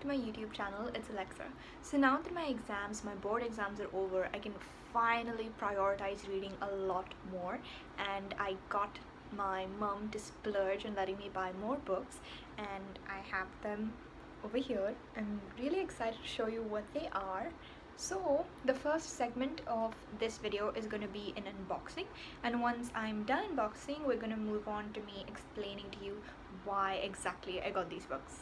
to my YouTube channel. It's Alexa. So now that my board exams are over, I can finally prioritize reading a lot more, and I got my mom to splurge and letting me buy more books, and I have them over here. I'm really excited to show you what they are. So the first segment of this video is going to be an unboxing, and once I'm done unboxing, we're going to move on to me explaining to you why exactly I got these books.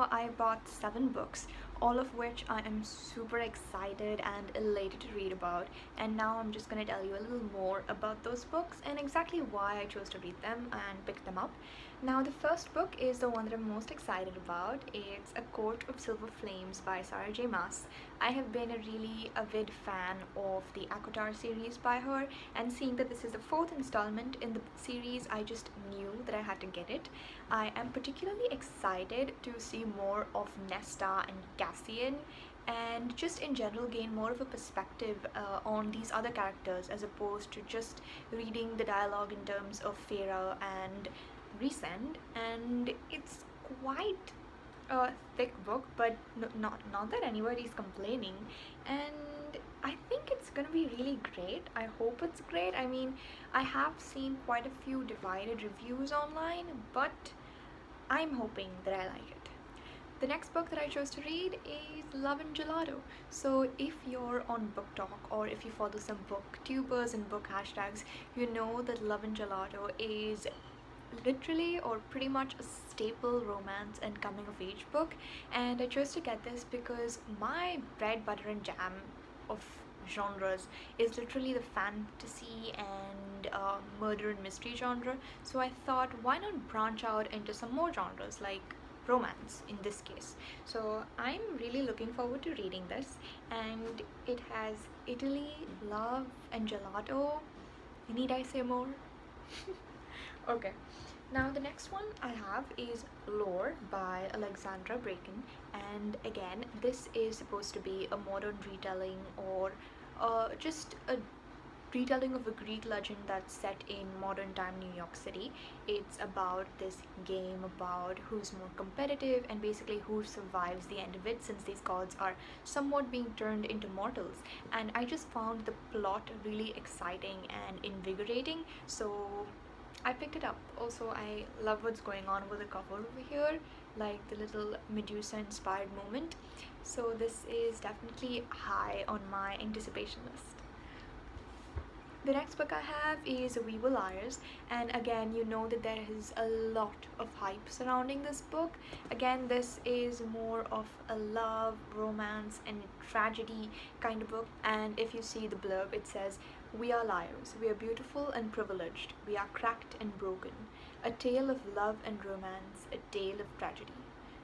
I bought 7 books, all of which I am super excited and elated to read about, and now I'm just going to tell you a little more about those books and exactly why I chose to read them and pick them up. Now, the first book is the one that I'm most excited about. It's A Court of Silver Flames by Sarah J. Maas. I have been a really avid fan of the ACOTAR series by her, and seeing that this is the 4th installment in the series, I just knew that I had to get it. I am particularly excited to see more of Nesta and Cassian, and just in general gain more of a perspective on these other characters, as opposed to just reading the dialogue in terms of Feyre and Rhysand. And it's quite a thick book, but not that anybody's complaining, and I think it's gonna be really great. I hope it's great. I mean, I have seen quite a few divided reviews online, but I'm hoping that I like it. The next book that I chose to read is Love and Gelato. So, if you're on Book Talk or if you follow some booktubers and book hashtags, you know that Love and Gelato is literally or pretty much a staple romance and coming of age book. And I chose to get this because my bread, butter, and jam of genres is literally the fantasy and murder and mystery genre. So I thought, why not branch out into some more genres like romance in this case. So I'm really looking forward to reading this, and it has Italy, love, and gelato. Need I say more? Okay. Now the next one I have is Lore by Alexandra Bracken, and again this is supposed to be a modern retelling or just a retelling of a Greek legend that's set in modern time New York City. It's about this game about who's more competitive and basically who survives the end of it, since these gods are somewhat being turned into mortals. And I just found the plot really exciting and invigorating, so I picked it up. Also, I love what's going on with the cover over here, like the little Medusa inspired moment. So this is definitely high on my anticipation list. The next book I have is We Were Liars, and again, you know that there is a lot of hype surrounding this book. Again, this is more of a love, romance, and tragedy kind of book. And if you see the blurb, it says, "We are liars, we are beautiful and privileged, we are cracked and broken. A tale of love and romance, a tale of tragedy.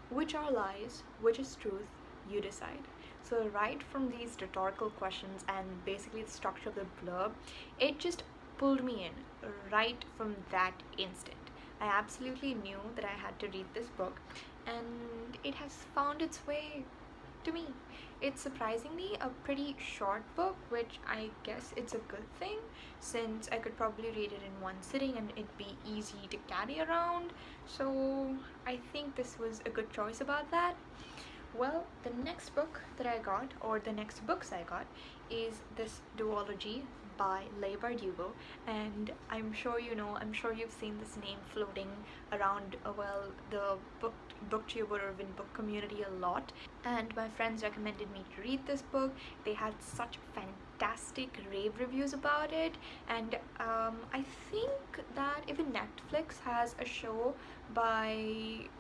Which are lies, which is truth, you decide." So right from these rhetorical questions and basically the structure of the blurb, it just pulled me in right from that instant. I absolutely knew that I had to read this book, and it has found its way to me. It's surprisingly a pretty short book, which I guess it's a good thing, since I could probably read it in one sitting and it'd be easy to carry around. So I think this was a good choice about that. Well, the next book that I got, or the next books I got, is this duology by Leigh Bardugo, and I'm sure you know, I'm sure you've seen this name floating around, well, the booktuber or book community a lot, and my friends recommended me to read this book. They had such fantastic rave reviews about it, and I think that even Netflix has a show by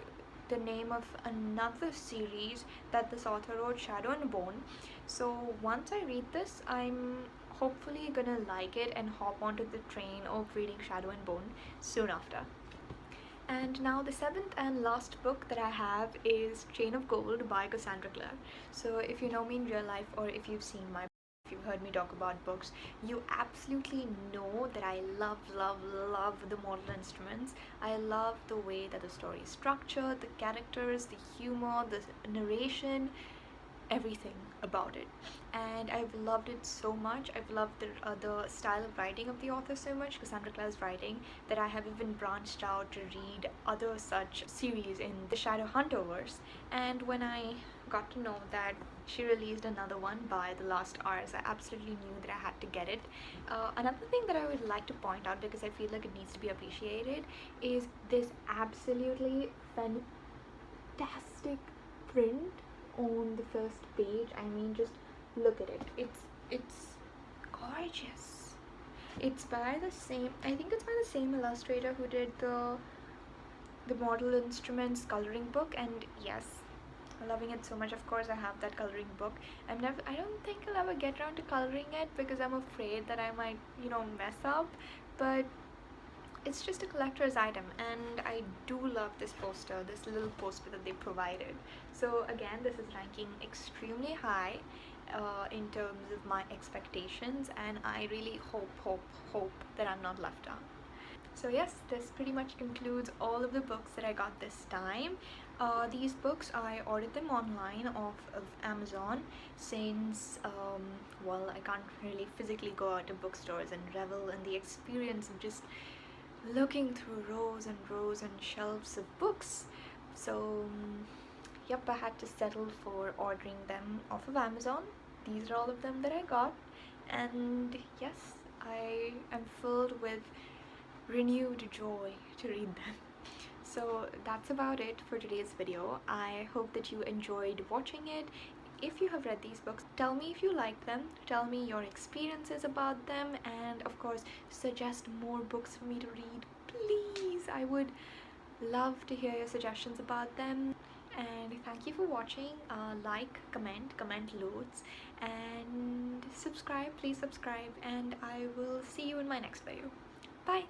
the name of another series that this author wrote, Shadow and Bone. So once I read this, I'm hopefully gonna like it and hop onto the train of reading Shadow and Bone soon after. And now the seventh and last book that I have is Chain of Gold by Cassandra Clare. So if you know me in real life, or if you've seen my, if you've heard me talk about books, you absolutely know that I love, love, love the Mortal Instruments. I love the way that the story is structured, the characters, the humor, the narration, everything about it. And I've loved it so much. I've loved the style of writing of the author so much, Cassandra Clare's writing, that I have even branched out to read other such series in the Shadowhunterverse. And when I got to know that she released another one by The Last Hours, I absolutely knew that I had to get it. Another thing that I would like to point out, because I feel like it needs to be appreciated, is this absolutely fantastic print on the first page. I mean, just look at it. It's gorgeous. It's by the same, I think it's by the same illustrator who did the Mortal Instruments coloring book, and yes, loving it so much. Of course, I have that coloring book. I don't think I'll ever get around to coloring it because I'm afraid that I might, mess up, but it's just a collector's item, and I do love this poster, this little poster that they provided. So again, this is ranking extremely high in terms of my expectations, and I really hope that I'm not left out. So yes, this pretty much concludes all of the books that I got this time. These books, I ordered them online off of Amazon, since well, I can't really physically go out to bookstores and revel in the experience of just looking through rows and rows and shelves of books. So yep, I had to settle for ordering them off of Amazon. These are all of them that I got, and yes, I am filled with renewed joy to read them. So that's about it for today's video. I hope that you enjoyed watching it. If you have read these books, tell me if you like them, tell me your experiences about them, and of course suggest more books for me to read, please. I would love to hear your suggestions about them. And thank you for watching. Like, comment loads, and subscribe, please subscribe, and I will see you in my next video. Bye.